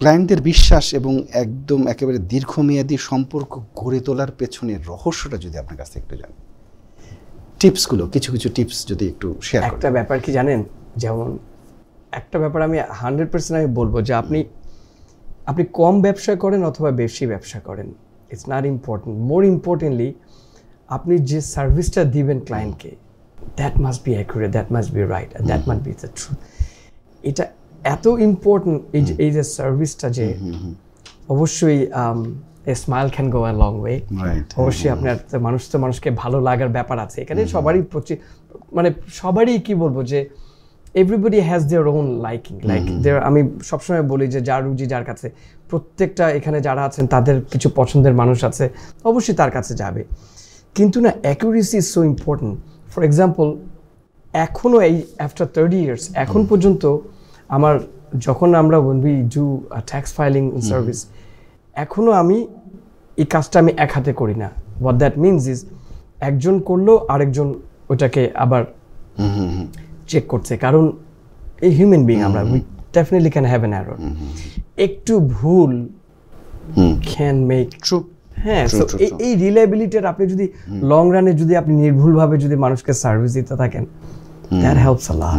ক্লায়েন্টদের বিশ্বাস এবং একদম একেবারে দীর্ঘমেয়াদী সম্পর্ক গড়ে তোলার পেছনে রহস্যটা যদি আপনার কাছ থেকে একটু জানেন, টিপসগুলো, কিছু কিছু টিপস যদি একটু শেয়ার করেন। একটা ব্যাপার কি জানেন, যেমন একটা ব্যাপার আমি 100% আমি বলবো যে আপনি কম ব্যবসা করেন অথবা বেশি ব্যবসা করেন, it's not important. More importantly আপনি যে সার্ভিসটা দিবেন ক্লায়েন্টকে, that must be accurate, that must be right, that must be the truth. এটা এত ইম্পর্টেন্ট এই যে সার্ভিসটা, যে অবশ্যই এ smile can go a long way. অবশ্যই আপনার মানুষ তো মানুষকে ভালো লাগার ব্যাপার আছে এখানে, সবারই মানে সবারই কি বলবো যে everybody has their own liking, like their, আমি সবসময় বলি যে যার রুচি যার কাছে, প্রত্যেকটা এখানে যারা আছেন তাদের কিছু পছন্দের মানুষ আছে, অবশ্যই তার কাছে যাবে। কিন্তু না, accuracy is so important. For example, এখনও এই আফটার 30 years এখন পর্যন্ত আমার, যখন আমরা when we do a tax filing service, এখনও আমি এই কাজটা আমি এক হাতে করি না। what that means is একজন করলো আরেকজন ওটাকে আবার চেক করছে, কারণ এই হিউম্যান বিং আমরা, we definitely can have an error, একটু ভুল can make ট্রু। হ্যাঁ, সো এই রিলায়েবিলিটির আপনি যদি লং রানে যদি আপনি নির্ভুলভাবে যদি মানুষকে সার্ভিস দিতে থাকেন, that helps a lot.